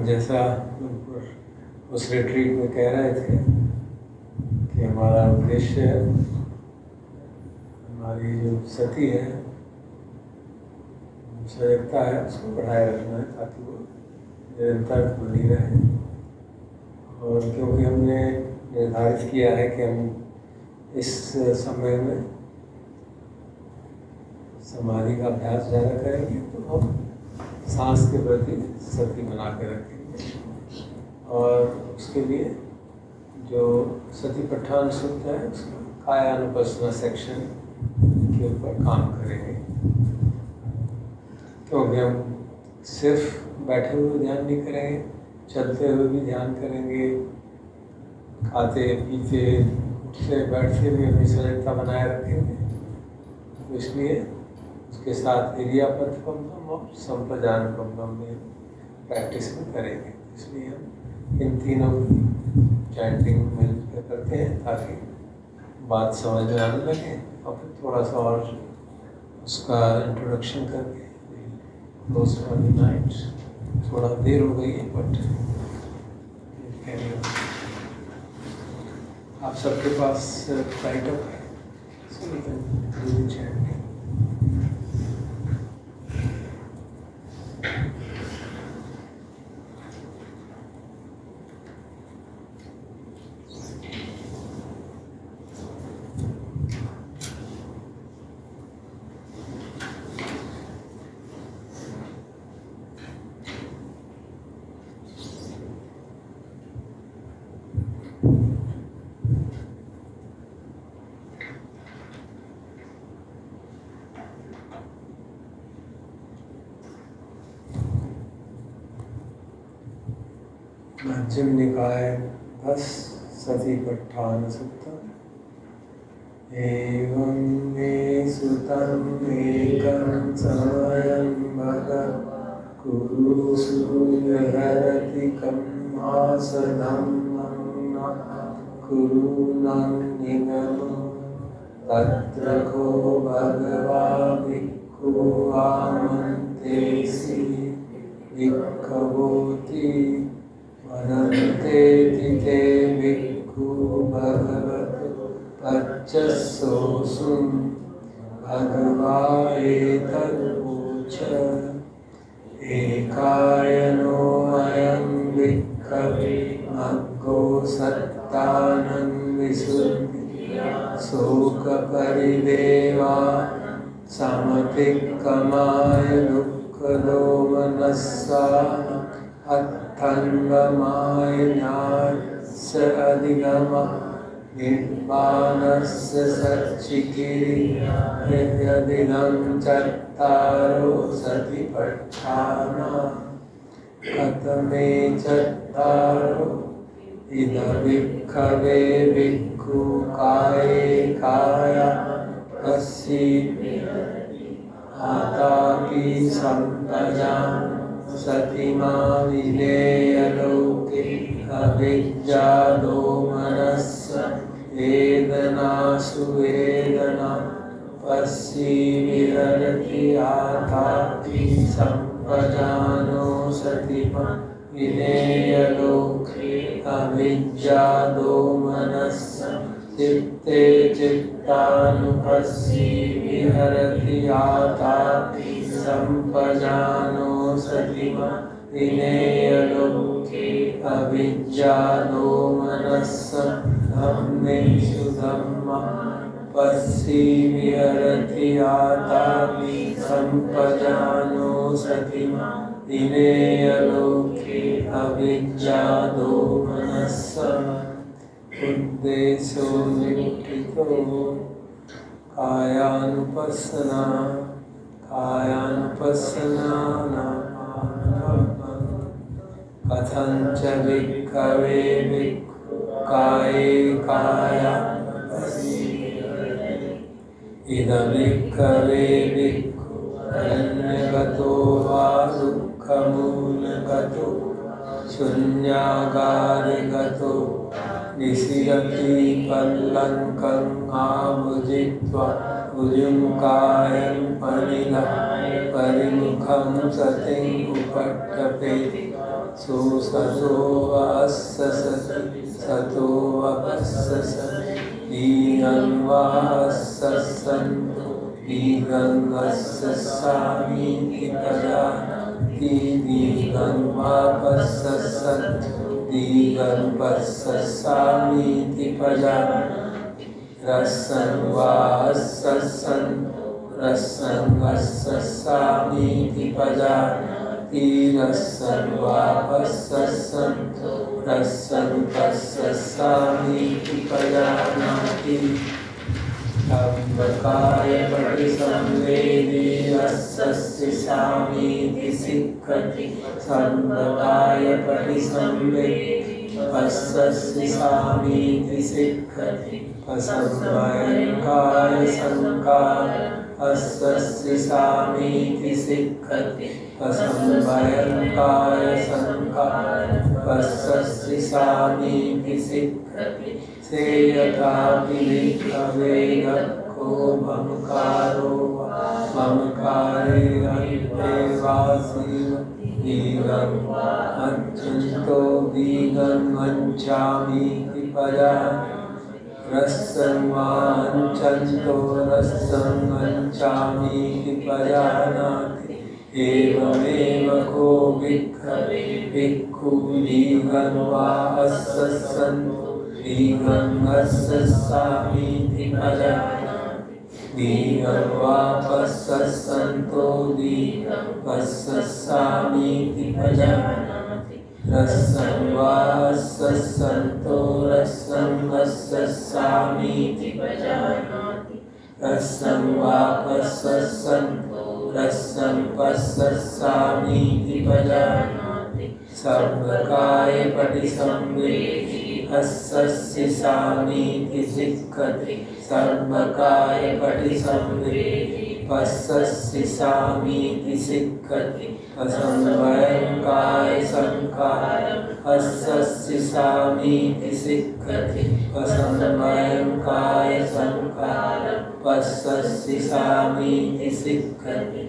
जैसा उस रिट्रीट में कह रहे थे कि हमारा उद्देश्य है, हमारी जो सती है, सजगता है, उसको बढ़ाए रखना है ताकि वो निरंतर बनी रहे। और क्योंकि हमने निर्धारित किया है कि हम इस समय में समाधि का अभ्यास ज़्यादा करेंगे, तो हम सांस के प्रति सती बना के रखेंगे। और उसके लिए जो सतिपट्ठान सूत्र है, उसका कायानुपස්සना सेक्शन के ऊपर काम करेंगे। क्योंकि हम सिर्फ बैठे हुए ध्यान नहीं करेंगे, चलते हुए भी ध्यान करेंगे, खाते पीते उठते बैठते भी अपनी सजगता बनाए रखेंगे। तो इसलिए उसके साथ इरियापथपम्पम और संप्रजानपम्पम में प्रैक्टिस में करेंगे। इसलिए हम इन तीनों की चैंटिंग मिलकर करते हैं ताकि बात समझ में आने लगे। और फिर थोड़ा सा और उसका इंट्रोडक्शन करके क्लोज फॉर द नाइट। थोड़ा देर हो गई है बट आप सबके पास लाइट अप है, so you can do the chanting. मध्यम निकाय 10 सतिपट्ठान सूत्र। एवं मे सुतम् एकं समयं भगवन् कुरु सूर्यहरतिकं आसनं कुरु निगमो तत्र को भगवा भिक्खु आमन्तेसि भिक्खवोति वदन्ते ते भिक्खु भगवतो पच्चसोऽसुं भगवा एतद्वोच। एकायनो अयं भिक्खवे मग्गो सत्तानं विशुद्धिया शोकपरिदेवा समतिक्कमाय दुःखदोमनस्सा अत्थङ्गमाय ज्ञानस्य अधिगमः निर्वाणस्य सच्चिकिरियदिदं चत्तारो सतिपट्ठाना कथमे चत्तारो इद भिक्खवे भिक्खु काये काया पश्यति आतापि सम्पजां सतिमा विधेयलोके अविद्या दोमनस्स वेदनासु वेदना पश्यि विहरति आतापि सम्पजानो सतिमा विधेयलोके अविद्या दोमनस्स चित्ते चित्तानुपश्यि विहरति आतापि सम्पजानो सतिमा विनेयलोके अविद्या दोमनस्स धम्मेषु धम्मानुपश्यि विहरति आतापि सम्पजानो सतिमा विनेयलोके अविद्या दोमनस्स। उद्देश्यो निष्ठितो कायानुपස්සना कथञ्च भिक्खवे भिक्खु काये कायानुपस्सी इद भिक्खवे भिक्खु अरण्यगतो वा दुःखमूलगतो शून्यागारगतो निशिरति पल्लङ्कं आभुजित्वा भुजङ्कायं परिधाय परिमुखं सतिं उपट्टपेति सुसतो वाससति सतो वपस्ससति दीर्घं वाससन्तु दीर्घं वस्ससामीति प्रजानाति दीर्घं वापस्ससन्तु दीर्घं वस्ससामीति प्रजानाति रसं वाससन्तु रसं वस्ससामीति प्रजानाति रसं वापस्सन्तु रसं वस्ससामीति प्रजानाति सम्बकाय परिसंवेदी रसस्य सामीति सिक्खति सम्बकाय परिसंवेदी रसस्य सामीति सिक्खति असंवयंकाय संकार रसस्य सामीति सिक्खति असंवयंकाय संकार रसस्य सामीति सिक्खति से यथा विलिखवे को ममकारो ममकारे अन्ते वासीव दीर्घं अच्युतो दीर्घं वञ्चामीति पजानाति रसं वाञ्छन्तो रसं वञ्चामीति पजानाति एवमेव को भिक्खवे भिक्खु दीर्घं वा अस्सन्तो दीर्घं वस्ससामीति पजानाति दीर्घं वापस्सन्तो दीर्घं वस्ससामीति पजानाति रसं वास्सन्तो रसं वस्ससामीति पजानाति रसं वापस्सन्तो रसं वस्ससामीति पजानाति सर्वकाय परिसंवेदी रसस्य सामीति सिक्खति सर्वकाय परिसंवेदी रसस्य सामीति सिक्खति असंवयंकाय संकारं रसस्य सामीति सिक्खति असंवयंकाय संकारं रसस्य सामीति सिक्खति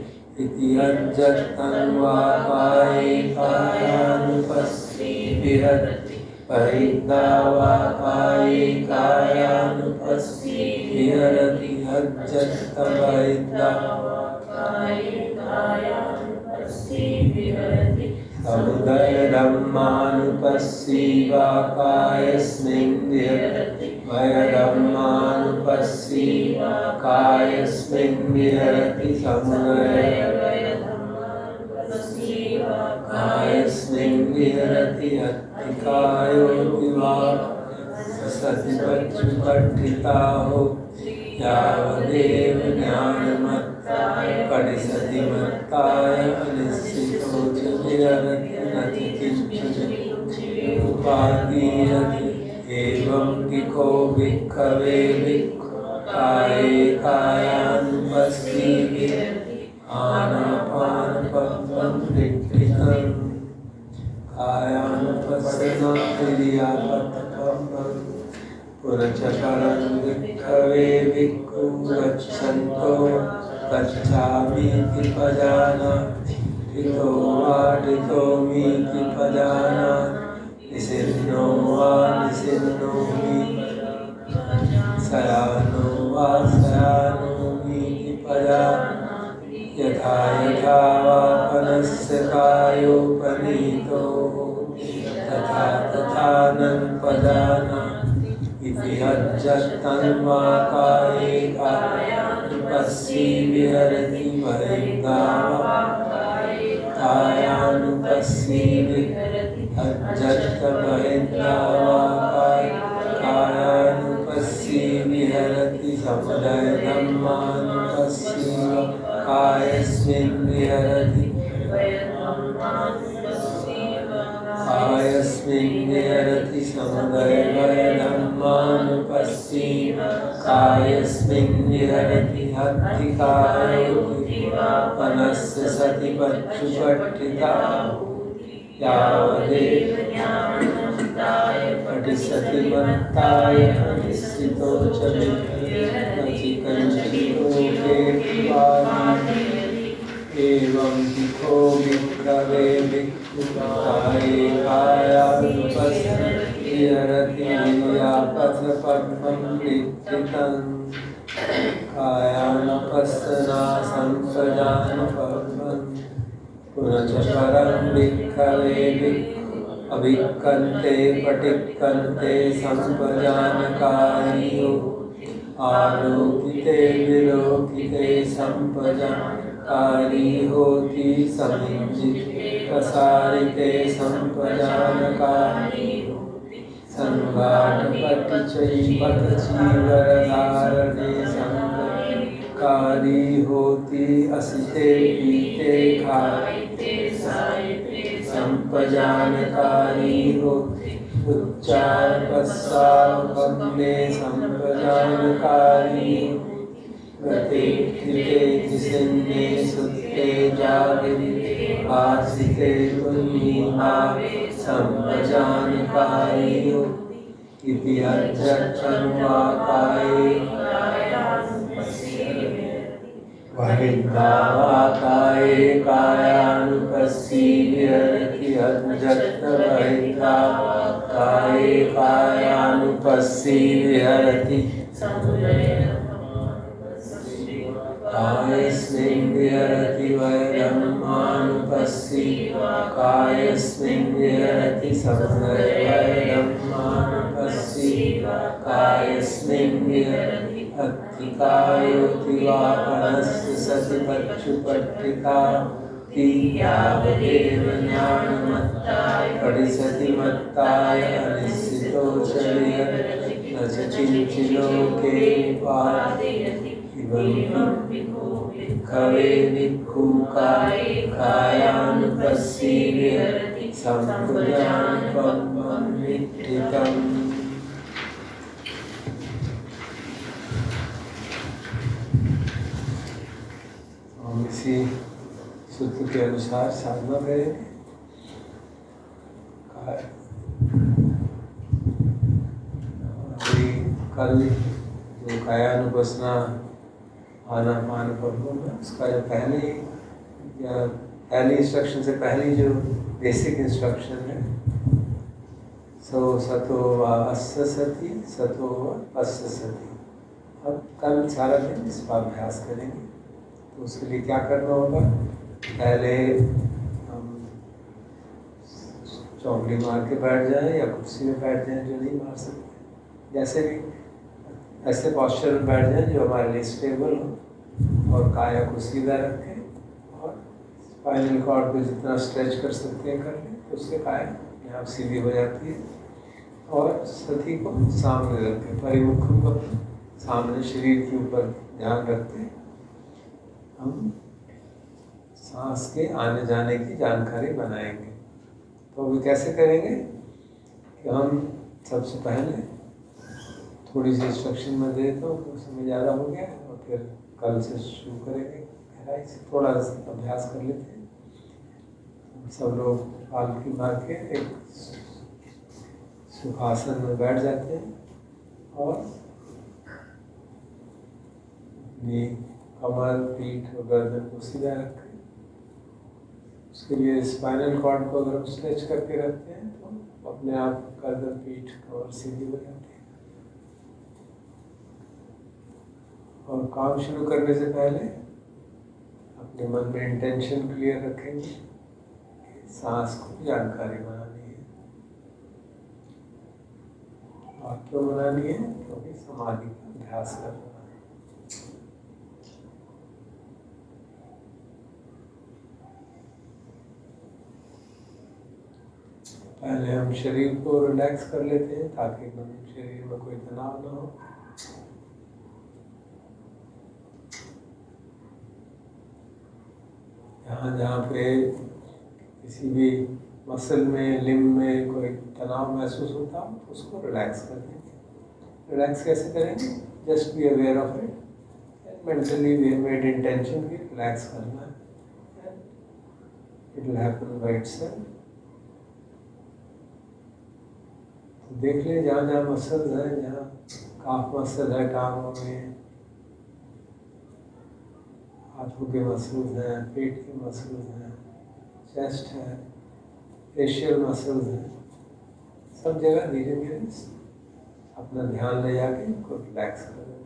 इति अज्जतं वा काये कायानुपस्सी विहरति परिद्धा वा काये कायानुपस्सी विहरति अज्जतं परिद्धा वा काये कायानुपस्सी विहरति समुदय धम्मानुपस्सी वा कायस्मिन् विहरति वय धम्मानुपस्सी वा कायस्मिन् विहरति समुदय कायस्मिन् विहरति अत्तिकायोऽपि वा सतिपक्षुपठिताहो यावदेव ज्ञानमत्ताय पठिसति मत्ताय अनिश्चितो च विहरति न च किञ्चित् उपादीयते एवं दिखो भिक्खवे भिक्खु काये कायानुपस्सी विहरति आनापानपद्मं दीक्षितं कायानुपस्सनातिरियापतपं पुरचकरं भिक्खवे भिक्खु गच्छन्तो गच्छामीति पजानाति ठितो वा ठितोमीति पजानाति निसिन्नो वा निसिन्नोमि शयानो वा शयानोमीति पजानाति यथा यथा वापनस्य कायोपनीतो तथा तथा नं पजानाति इति अज्जतं वा काये कायानुपस्सी विहरति परिद्धा वा कायानुपस्सी विहरति अज्जतं परिद्धा वा कायानुपस्सी विहरति समुदय धम्मानुपस्सी वा कायस्मिन् विहरति कायस्मिन् विहरति समुदय धम्मानुपस्सी कायस्मिन् विहरति अत्तिकायोऽपि वापनस्य सतिपक्षुपठिता यावदेव ज्ञानमत्ताय पठिसति मत्ताय अनिश्चितो च विहरति न च किञ्चित् हेतुवादी एवं तिथो विक्रमे विक्रुताये कायानुपस्थिरति यापथपद्मं विकृतं कायानुपस्सनासं स्वजानुपद्मं पुनश्च परं विक्रमे अभिक्कन्ते पटिक्कन्ते संपजानकारियो आलोकिते विलोकिते संपजानकारी होती समिज्जिते प्रसारिते संपजानकारी संघाटपटिचैपतचीवरधारणे संपकारी होती असिते पीते खाते संपजानकारी होती उच्चार पश्चावगम्ये संपजानकारी गते कृते जिसन्ये सुते जागरिते भासिते तुन्नीभावे संपजानकारी इति अध्यक्षन्वाकाये वहिद्धावाकाये कायानुपस्सीव्यरति अध्यक्षवहिद्धावाकाये कायानुपस्सीव्यरति कायस्मिन् विहरति वैरमानुपस्सी कायस्मिन् विहरति संवैरमानुपस्सी कायस्मिन् विहरति अत्तिकायोति वा परस्य सति पक्षुपट्टिका यावदेव ज्ञानमत्ताय पठिसति मत्ताय अनिश्चितो च विहरति न च किञ्चिलोके पादयति भिक्खवे भिक्खुकाये कायानुपस्सीव्यरति संपजानपद्मं विक्थितम्। हम इसी सूत्र के अनुसार साधना करेंगे। कल जो कायानुपस्सना आनापान पद्म है उसका जो पहली इंस्ट्रक्शन से पहली जो बेसिक इंस्ट्रक्शन है सतो वा अस्य सति सतो वा अस्य सति। अब कल सारा दिन इस पर अभ्यास करेंगे। तो उसके लिए क्या करना होगा, पहले हम चौकड़ी मार के बैठ जाएं या कुर्सी में बैठ जाएं जो नहीं मार सकते, जैसे भी ऐसे पॉस्चर में बैठ जाएं जो हमारे लिए स्टेबल हो और काया को सीधा रखें और स्पाइनल कॉर्ड को जितना स्ट्रेच कर सकते हैं कर लें तो उसके काया यहाँ सीधी हो जाती है। और सती को सामने रखें, परिमुखम को सामने शरीर के ऊपर ध्यान रखते हम सांस के आने जाने की जानकारी बनाएंगे। तो अभी कैसे करेंगे कि हम सबसे पहले थोड़ी सी इंस्ट्रक्शन में दे तो समय ज़्यादा हो गया और फिर कल से शुरू करेंगे। गहराई से थोड़ा अभ्यास कर लेते हैं। सब लोग पालकी मार के एक सुखासन में बैठ जाते हैं और अपनी कमर पीठ और गर्दन को सीधा रखें। उसके लिए स्पाइनल कॉर्ड को अगर हम स्ट्रेच करके रखते हैं तो अपने आप गर्दन पीठ कमर सीधी हो जाती है। और काम शुरू करने से पहले अपने मन में इंटेंशन क्लियर रखेंगे कि सांस को जानकारी बनानी है। और क्यों बनानी है, क्योंकि समाधि का अभ्यास करना है। पहले हम शरीर को रिलैक्स कर लेते हैं ताकि शरीर में कोई तनाव ना हो। जहाँ पे किसी भी मसल में लिम्ब में कोई तनाव महसूस होता हो तो उसको रिलैक्स कर देंगे। रिलैक्स कैसे करेंगे, just be aware of it and mentally we made intention की रिलैक्स करना है, it will happen by itself. तो देख लें जहाँ जहाँ मसल्स हैं, जहाँ काफ मसल है टांगों में, हाथों के मसल्स हैं, पेट के मसल्स हैं, चेस्ट है, फेशियल मसल्स हैं, सब जगह धीरे धीरे अपना ध्यान ले जाके उनको रिलैक्स कर देते हैं।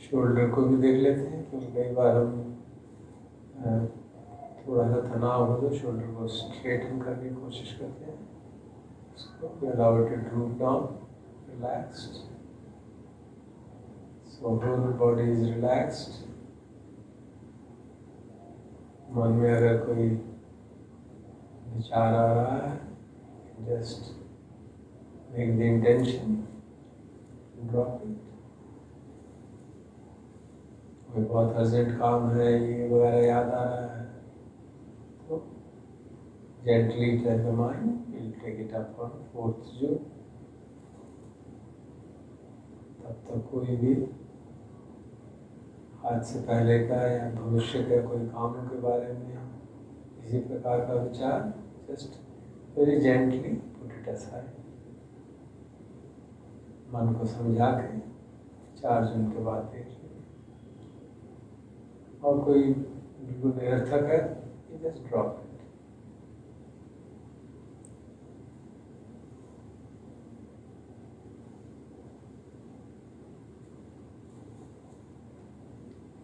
शोल्डर को भी देख लेते हैं, क्योंकि कई बार हम थोड़ा सा तनाव हो तो शोल्डर को स्ट्रेटन करने की कोशिश करते हैं। उसको allow it to droop down, relaxed, so whole body is relaxed. मन में अगर कोई विचार आ रहा है, just make the intention, drop it. कोई बहुत अर्जेंट काम है, ये वगैरह याद आ रहा है, तो gently tell the mind, will take it up on 4th June। तब तक कोई भी आज से पहले का या भविष्य के कोई कामों के बारे में किसी प्रकार का विचार just very gently put it aside. मन को समझा के 4 जून के बाद देख लीजिए। और कोई बिल्कुल निरर्थक है, जस्ट ड्रॉप इट।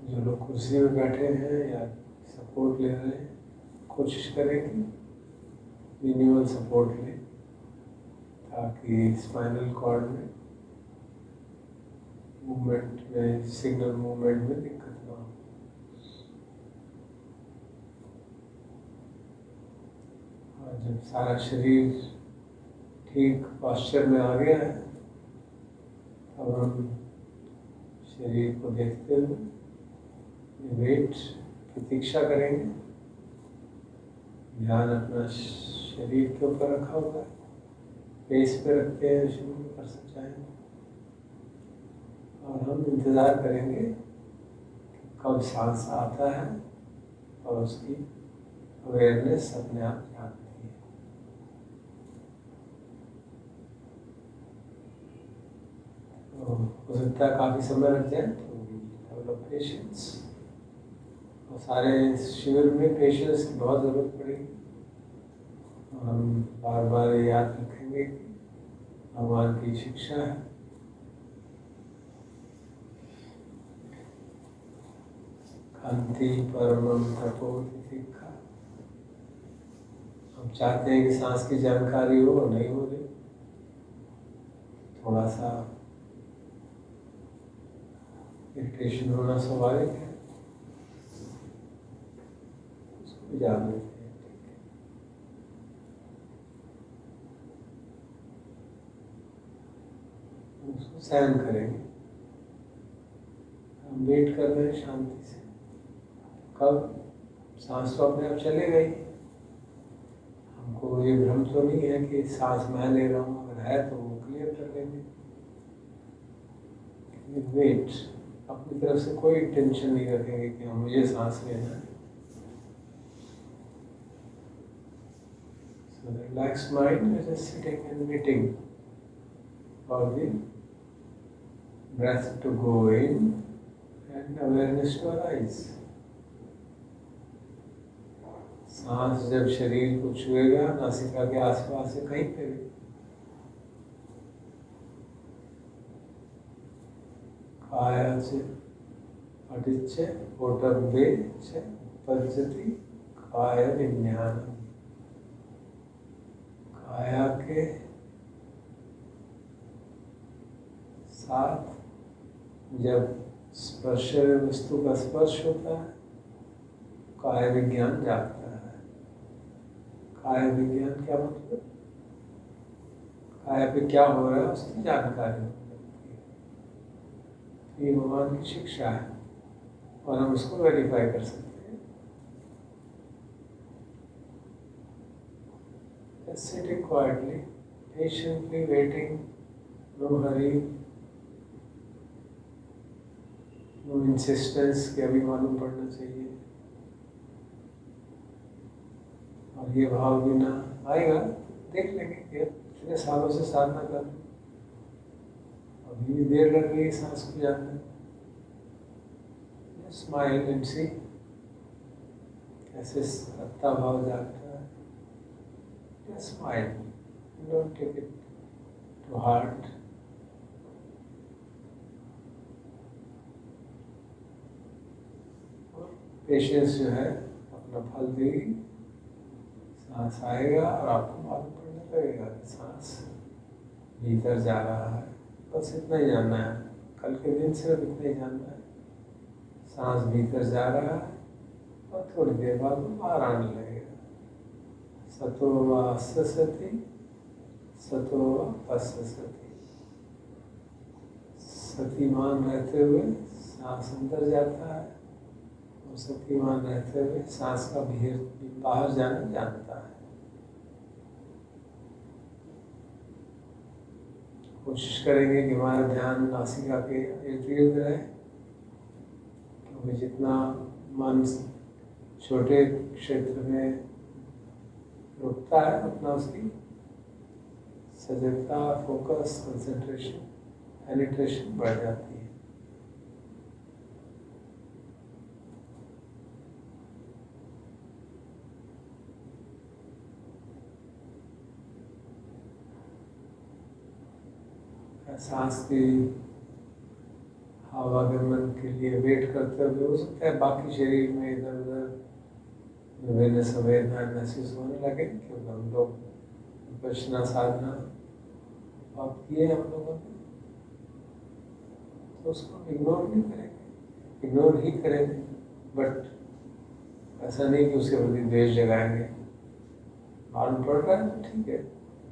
जो लोग कुर्सी में बैठे हैं या सपोर्ट ले रहे हैं, कोशिश करें कि मिनिमल सपोर्ट लें, ताकि स्पाइनल कॉर्ड में मूवमेंट में, सिग्नल मूवमेंट में दिक्कत ना हो। और जब सारा शरीर ठीक पोस्चर में आ गया है, तब हम शरीर को देखते हुए वेट प्रतीक्षा करेंगे। ध्यान अपना शरीर के ऊपर रखा हुआ है, फेस पे रखते हैं, शुरू कर सकते हैं। और हम इंतज़ार करेंगे कि कब सांस आता है और उसकी अवेयरनेस अपने आप जाती है। तो हो सकता है काफ़ी समय लग जाए, तो डेवलप पेशेंस। और सारे शिविर में पेशेंस की बहुत ज़रूरत पड़ेगी। और हम बार बार याद रखेंगे कि भगवान की शिक्षा है, खांति परमम तपो तितिक्षा। हम चाहते हैं कि सांस की जानकारी हो, नहीं हो रही, थोड़ा सा इरिटेशन होना स्वाभाविक है, उसको जान लेते हैं। उसको सहन करेंगे। हम वेट कर रहे हैं शांति से, कब सांस तो अपने आप चले गई। हमको ये भ्रम तो नहीं है कि सांस मैं ले रहा हूँ, अगर है तो वो क्लियर कर लेंगे। वेट, अपनी तरफ से कोई टेंशन नहीं रखेंगे कि मुझे सांस लेना है। So the relaxed mind is just sitting and waiting for the breath to go in and awareness to arise. सांस जब शरीर को छुएगा, नासिका के आसपास से कहीं पे भी, कायाचे अटिच्चे ओटब्बेचे उपज्जति काय विज्ञानम। काया के साथ जब स्पर्श वस्तु का स्पर्श होता है, काय विज्ञान जागता है। काया विज्ञान क्या मतलब? काया पे क्या हो रहा है उसकी जानकारी लगती है। तो ये भगवान की शिक्षा है और हम उसको वेरीफाई कर सकते हैं। Just sitting quietly, patiently waiting, no hurry, no insistence कि अभी मालूम पड़ना चाहिए। और ये भाव भी ना आएगा, देख लेंगे। इतने सालों से साधना कर, अभी भी देर लग रही है सांस को जानने। स्माइल एंड सी ऐसे सत्ता भाव जागता है। Smile, don't take it to heart. Patience जो है अपना फल देगी। सांस आएगा और आपको मालूम पड़ने लगेगा कि सांस भीतर जा रहा है। बस इतना ही जानना है, कल के दिन सिर्फ इतना ही जानना है। सांस भीतर जा रहा है और थोड़ी देर बाद वो बाहर आने लगेगा। सतो वा ससति, सतो वा पससति। सतीमान रहते हुए सांस अंदर जाता है और सतीमान रहते हुए सांस का बाहर जाना जानता है। कोशिश करेंगे कि हमारा ध्यान नासिका के इर्द गिर्द रहे, क्योंकि जितना मन छोटे क्षेत्र में रुकता है उतना उसकी सजगता, फोकस, कंसंट्रेशन, पेनिट्रेशन बढ़ जाती है। सांस की आवागमन के लिए वेट करते हुए हो सकता है बाकी शरीर में इधर उधर विभिन्न संवेदनाएं महसूस होने लगे, क्योंकि हम लोग विपश्यना साधना बहुत किए हम लोगों ने, तो उसको इग्नोर नहीं करेंगे, इग्नोर ही करेंगे। बट ऐसा नहीं कि उसके प्रति द्वेष जगाएंगे। मालूम पड़ रहा है तो ठीक है,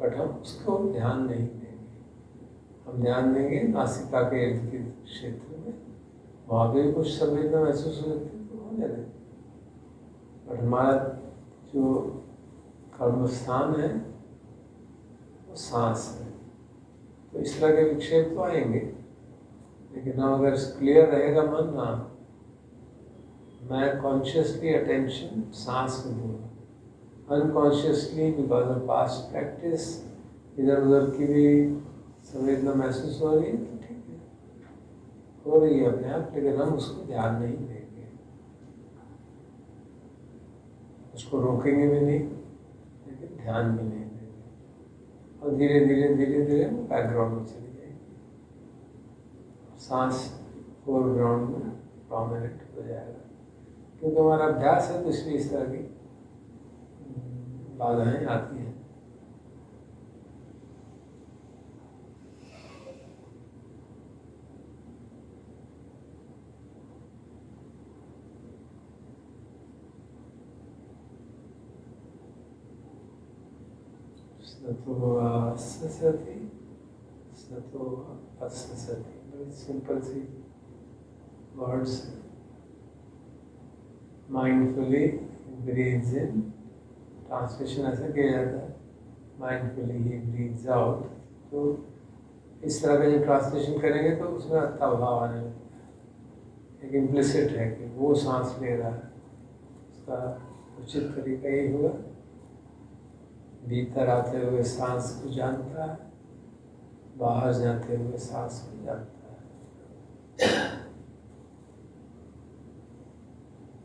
बट हम उसको ध्यान नहीं देंगे। हम ध्यान देंगे नासिका के इर्द गिर्द क्षेत्र में, वहाँ पे भी कुछ संवेदना महसूस हो जाती है तो होने दें। बट हमारा जो कर्म स्थान है वो सांस है, तो इस तरह के विक्षेप तो आएंगे, लेकिन हम अगर क्लियर रहेगा मन, ना मैं कॉन्शियसली अटेंशन सांस में दूंगा, unconsciously because of past practice इधर उधर की भी संवेदना महसूस हो रही है तो ठीक है, हो रही है अपने आप, लेकिन हम उसको ध्यान नहीं देंगे, उसको रोकेंगे भी नहीं, लेकिन ध्यान भी नहीं देंगे, और धीरे धीरे धीरे धीरे वो बैकग्राउंड में चली जाएगी। सांस फोरग्राउंड में प्रोमिनेंट हो जाएगा, क्योंकि हमारा अभ्यास है तो इसलिए इस तरह की बाधाएं आती हैं। सतो ससति, सतो अससति, बड़ी सिंपल सी वर्ड्स। माइंडफुली ब्रीथ्स इन, ट्रांसलेशन ऐसा किया जाता है, माइंडफुली ही ब्रीथ्स आउट। तो इस तरह का जब ट्रांसलेशन करेंगे तो उसमें अच्छा भाव आने लगता है, एक इम्प्लिसिट है कि वो सांस ले रहा है। उसका उचित तरीका यही हुआ, भीतर आते हुए सांस को जानता है, बाहर जाते हुए सांस को जानता है।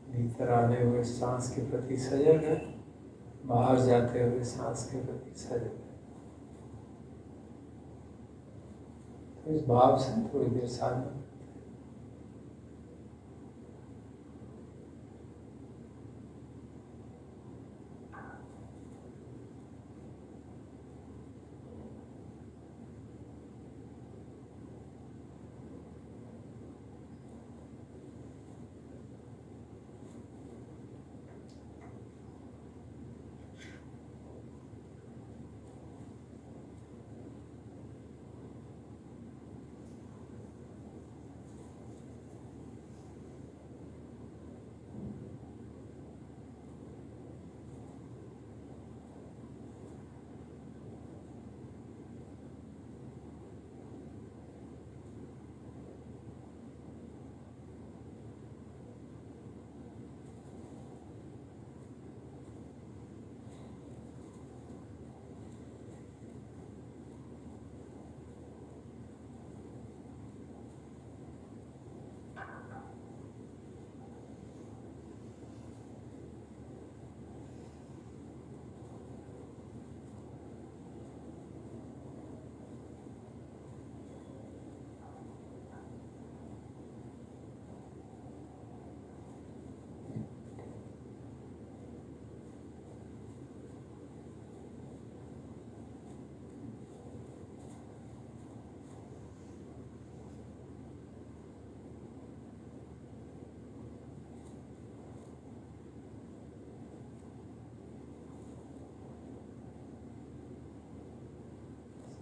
भीतर आने हुए सांस के प्रति सजग है, बाहर जाते हुए सांस के प्रति सजग है। तो इस भाव से थोड़ी देर साधना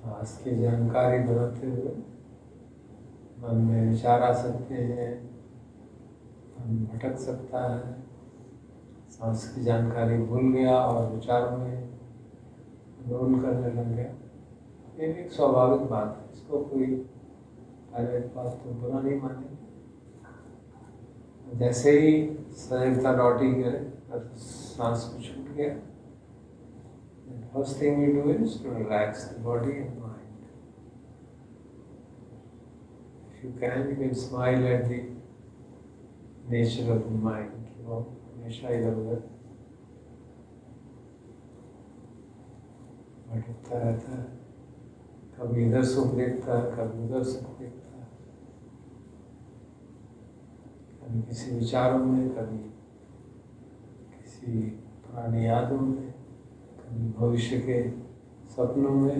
सांस की जानकारी बनाते हुए मन में विचार आ सकते हैं, मन भटक सकता है, सांस की जानकारी भूल गया और विचारों में रोल करने लग गया। ये भी एक स्वाभाविक बात है, इसको कोई पहले बात तो बुरा नहीं मानेंगे। जैसे ही सजगता लौटी करे, सांस को छूट गया, the first thing we do is to relax the body and mind. If you can smile at the nature of the mind, कि वो हमेशा इधर उधर भटकता रहता है, कभी इधर सुख देखता है, कभी उधर सुख देखता है, कभी किसी विचारों में, कभी किसी पुरानी यादों में, कभी भविष्य के सपनों में।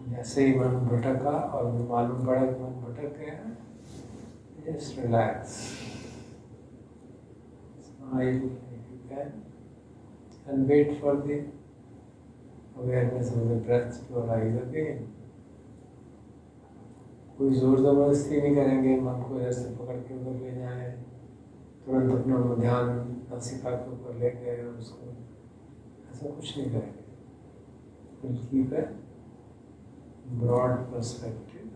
जैसे ही मन भटका और मालूम पड़ा कि मन भटक गया, just relax, smile if you can, and wait for the awareness of the breath to arise again. कोई जोर जबरदस्ती नहीं करेंगे, मन को इधर से पकड़ के उधर ले जाए, तुरंत अपना ध्यान नासिका के ऊपर ले गए और उसको, ऐसा कुछ नहीं करेंगे। We'll keep a broad perspective.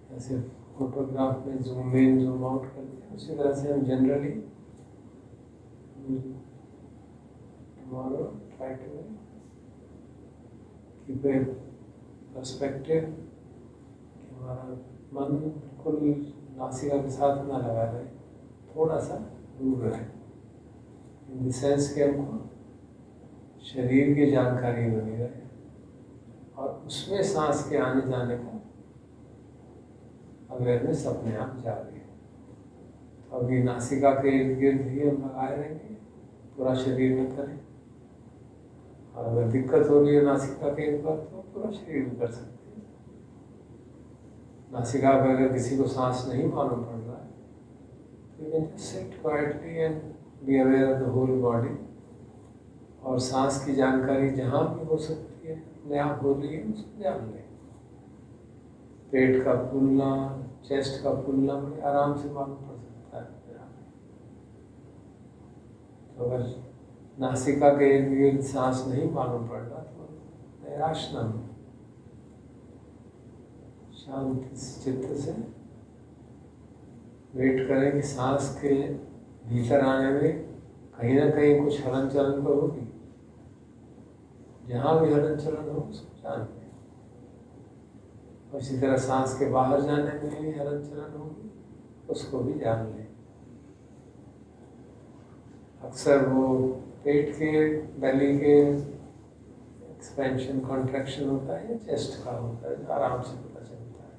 जैसे फोटोग्राफ में जूम इन जूम आउट करते हैं, उसी तरह से हम generally tomorrow try to keep a perspective कि हमारा मन बिल्कुल नासिका के साथ ना लगा रहे, थोड़ा सा दूर रहे, इन द सेंस कि हमको शरीर की जानकारी बनी रहे और उसमें सांस के आने जाने का अवेयरनेस अपने आप जारी है। तो अभी नासिका के इर्द गिर्द ही हम लगाए रहेंगे, पूरा शरीर में करें, और अगर दिक्कत हो रही है नासिका के इर्द गिर्द तो पूरा शरीर में कर सकते हैं। नासिका पर अगर किसी को सांस नहीं मालूम पड़ रहा है तो you can just sit quietly and be aware of the whole body, और सांस की जानकारी जहाँ भी हो सकती है अपने आप हो रही है उसको जान लें। पेट का फूलना, चेस्ट का फूलना बड़े आराम से मालूम पड़ सकता है अपने आप। तो अगर नासिका के इर्द गिर्द सांस नहीं मालूम पड़ रहा तो निराश न हो, शांत चित्त से वेट करें कि सांस के भीतर आने में कहीं ना कहीं कुछ हलन चलन तो होगी, जहाँ भी हलन चलन हो उसको जान लें। उसी तरह सांस के बाहर जाने में भी हलन चलन होगी, उसको भी जान लें। अक्सर वो पेट के, बेली के एक्सपेंशन कॉन्ट्रैक्शन होता है या चेस्ट का होता है, जो आराम से पता चलता है।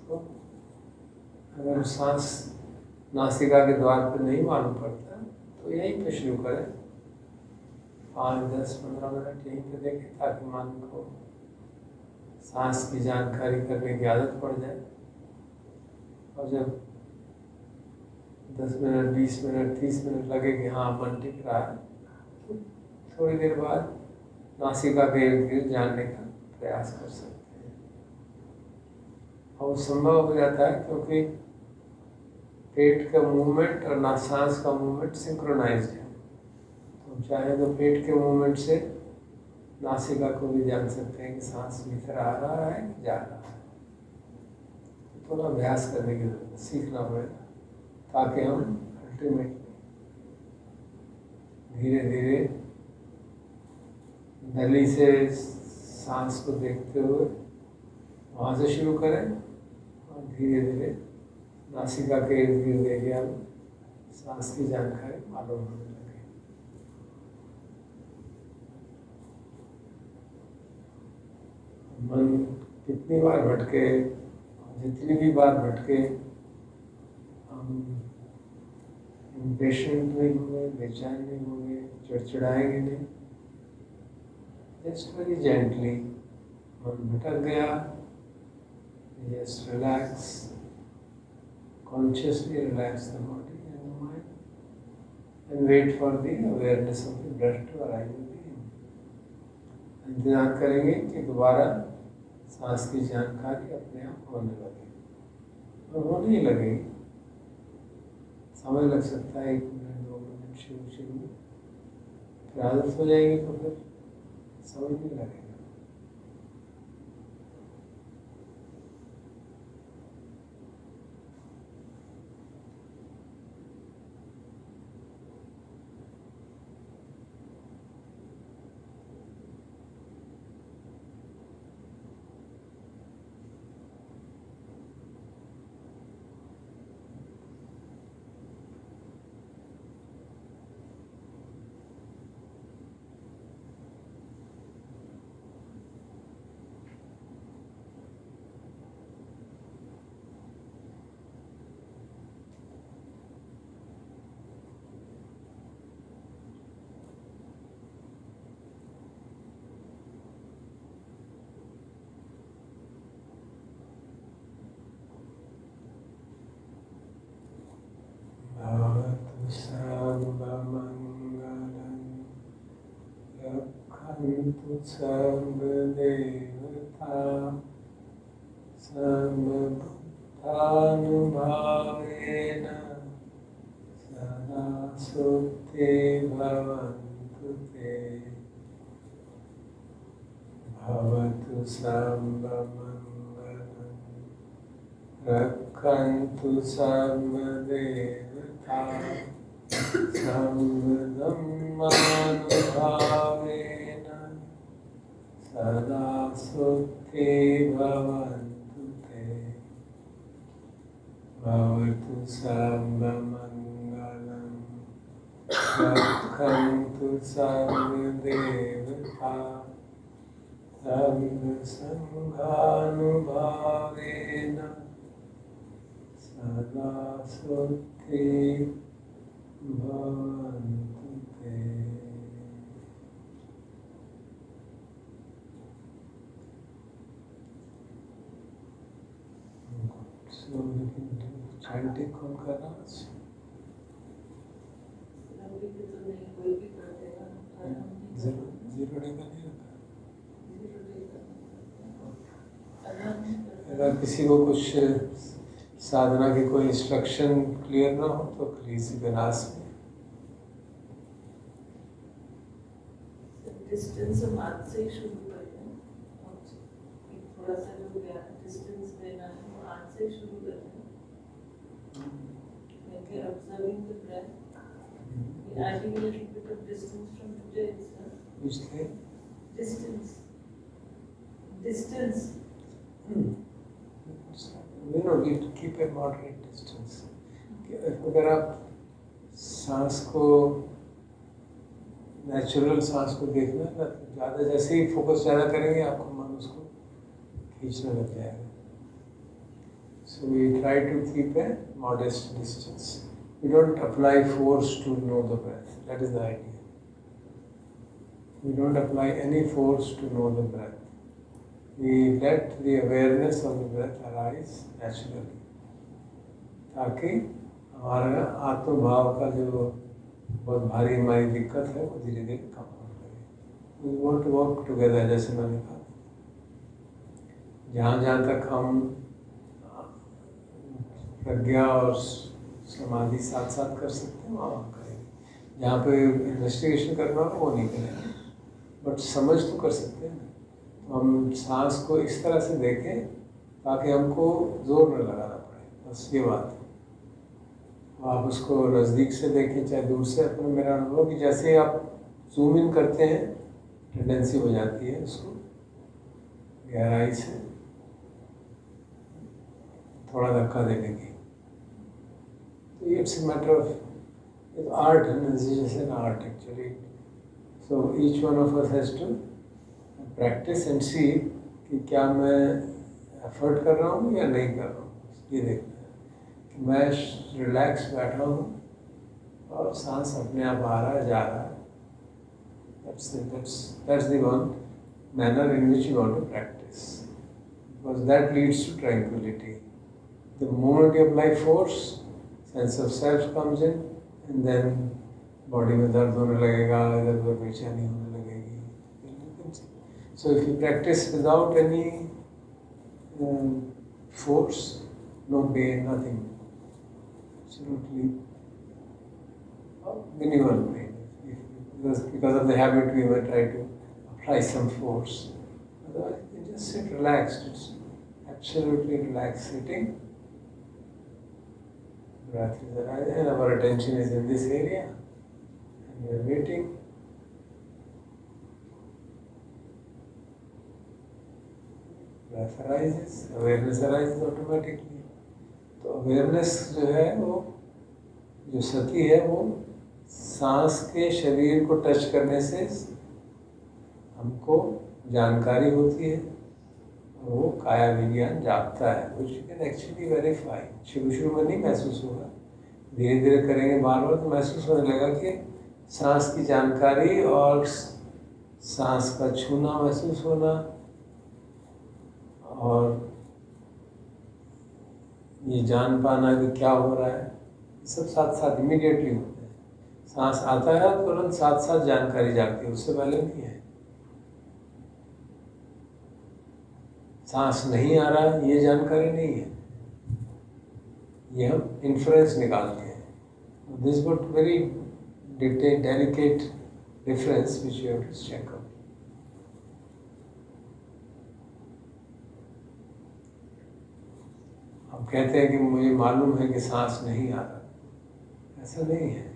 तो अगर सांस नासिका के द्वार पर नहीं मालूम पड़ता तो यहीं पे शुरू करें, 5, 10, 15 मिनट यहीं पे देखें, ताकि मन को सांस की जानकारी करने की आदत पड़ जाए। और जब 10 मिनट, 20 मिनट, 30 मिनट लगे कि हाँ मन टिक रहा है, तो थोड़ी देर बाद नासिका के इर्द गिर्द जानने का प्रयास कर सकते हैं। और संभव हो जाता है क्योंकि पेट का मूवमेंट और सांस का मूवमेंट सिंक्रोनाइज्ड है। तो चाहे तो पेट के मूवमेंट से नासिका को भी जान सकते हैं कि सांस भीतर आ रहा है कि जा रहा है। तो थोड़ा अभ्यास करने की जरूरत, सीखना पड़ेगा, ताकि हम अल्टीमेटली धीरे धीरे नली से सांस को देखते हुए वहाँ से शुरू करें और धीरे धीरे नासिका के इर्द गिर्द एरिया में सांस की जानकारी मालूम होने लगे। मन कितनी बार भटके, जितनी भी बार भटके, हम इम्पेशेंट नहीं होंगे, बेचैन नहीं होंगे, चिड़चिड़ाएंगे नहीं। जस्ट वेरी जेंटली मन भटक गया, just relax, consciously relax the body and the mind and wait for the awareness of the breath to arise again. इंतजार करेंगे कि दोबारा सांस की जानकारी अपने आप होने लगे, और होने ही लगेगी। समय लग सकता है, 1 मिनट 2 मिनट शुरू में, फिर आदत हो जाएगी तो फिर समझ नहीं लगेगा। रक्षन्तु सर्वदेवता सर्वभूतानुभावेन सदा सुखे भवन्तु ते। भवतु सर्वमङ्गलं रक्षन्तु सर्वदेवता सर्वधर्मानुभावेन सदा सुखे भवन्तु ते। भवतु सर्वमङ्गलं रक्षन्तु सर्वदेवता सर्वसङ्घानुभावेन सदा सुखे भवन्तु ते। So we can do chanting कौन कर रहा है? जीरो डे का नहीं रखा। अगर किसी को कुछ साधना की कोई इंस्ट्रक्शन क्लियर ना हो तो प्लीज विनाश में। डिस्टेंस हम हाथ से ही शुरू करते हैं, थोड़ा सा जो डिस्टेंस देना है वो हाथ से शुरू करते हैं। When we are observing the breath, we adding a little bit of distance from today itself. Which thing? Distance. Distance. You know, we keep a moderate distance. अगर आप सांस को नेचुरल सांस को देखना है ना, तो ज़्यादा जैसे ही फोकस ज़्यादा करेंगे आपको मन उसको खींचने लग जाएगा। So we try to keep a modest distance. We don't apply force to know the breath. That is the idea. We don't apply any force to know the breath. We let the awareness of the breath arise naturally, ताकि हमारा आत्मभाव का जो बहुत भारी हमारी दिक्कत है वो धीरे धीरे कम हो जाए। We want to work together, जैसे मैंने कहा, जहाँ तक हम प्रज्ञा और समाधि साथ साथ कर सकते हैं वहाँ करेंगे। जहाँ पे इन्वेस्टिगेशन करना हो वो नहीं करेंगे, बट समझ तो कर सकते हैं। हम सांस को इस तरह से देखें ताकि हमको जोर न लगाना पड़े, बस ये बात है। आप उसको नज़दीक से देखें चाहे दूर से। अपना मेरा अनुभव कि जैसे ही आप जूम इन करते हैं टेंडेंसी हो जाती है उसको गहराई से थोड़ा धक्का देने की। तो it's a matter of art, जैसे ना art actually. So each one of us has to practise and see कि क्या मैं एफर्ट कर रहा हूँ या नहीं कर रहा हूँ। ये देखना है कि मैं रिलैक्स बैठा हूँ और सांस अपने आप आ रहा है जा रहा है। That's the one manner in which you want to practice, because that leads to tranquility. The moment you apply force, sense of self comes in, and then body में दर्द होने लगेगा, इधर उधर बेचैनी होने लगेगी. So if you practice without any force, no pain, nothing, absolutely minimal pain. Because of the habit, we might try to apply some force. Otherwise, you just sit relaxed. It's absolutely relaxed sitting. Breath is arising, and our attention is in this area, and we are waiting. Breath arises, awareness arises automatically. तो awareness जो है वो, जो सती है वो सांस के शरीर को टच करने से हमको जानकारी होती है, और वो काया विज्ञान जागता है, which you can actually verify. शुरू में नहीं महसूस होगा, धीरे धीरे करेंगे बार बार तो महसूस होने लगा कि सांस की जानकारी और सांस का छूना महसूस होना और ये जान पाना कि क्या हो रहा है, सब साथ साथ इमीडिएटली होते हैं. सांस आता है तुरंत साथ साथ जानकारी जागती है, उससे पहले नहीं है. सांस नहीं आ रहा ये जानकारी नहीं है, ये हम इन्फ्रेंस निकालते हैं. This but very delicate difference which you have to check out. हम कहते हैं कि मुझे मालूम है कि सांस नहीं आ रहा, ऐसा नहीं है.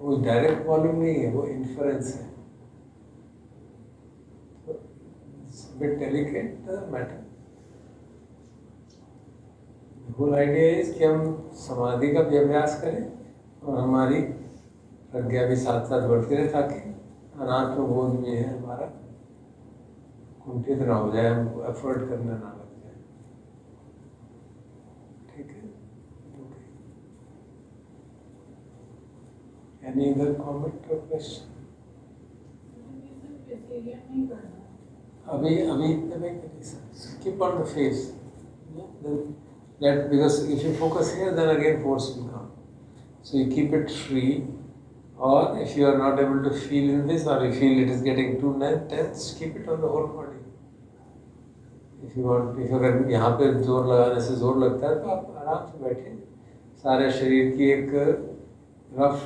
वो डायरेक्ट मालूम नहीं है, वो इन्फ्रेंस है. bit delicate, doesn't matter. The whole idea is कि हम समाधि का भी अभ्यास करें और हमारी प्रज्ञा भी साथ साथ बढ़ती रहे, ताकि अनात्म बोध में है हमारा कुंठित ना हो जाए, हमको एफर्ट करने ना लग जाए. ठीक है. Any other comment or question? अभी इतना नहीं करिए. Keep on the face. Then that, because if you focus here, then again force will come. So you keep it free, or if you are not able to feel in this, or you feel it is getting too tense, keep it on the whole body. If you want, if अगर यहाँ पे जोर लगाने से जोर लगता है तो आप आराम से बैठे, सारे शरीर की एक रफ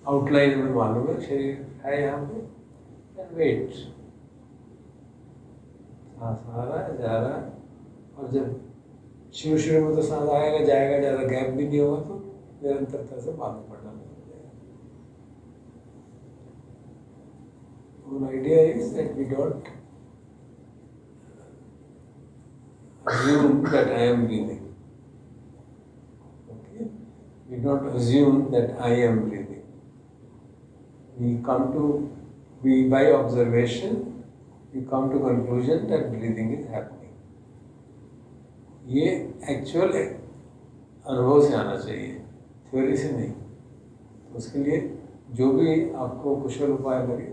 आउटलाइन में मालूम है शरीर है यहाँ पे. And wait. सांस आ रहा है, जा रहा है, और जब शुरू में तो सांस आएगा जाएगा, ज़्यादा गैप भी नहीं होगा, तो निरंतरता से मालूम पड़ना लग जाएगा. Whole idea is that we don't assume that I am breathing. Okay? We don't assume that I am breathing. By observation, we come to conclusion that breathing is happening. ये एक्चुअल अनुभव से आना चाहिए, थ्योरी से नहीं. उसके लिए जो भी आपको कुशल उपाय लगे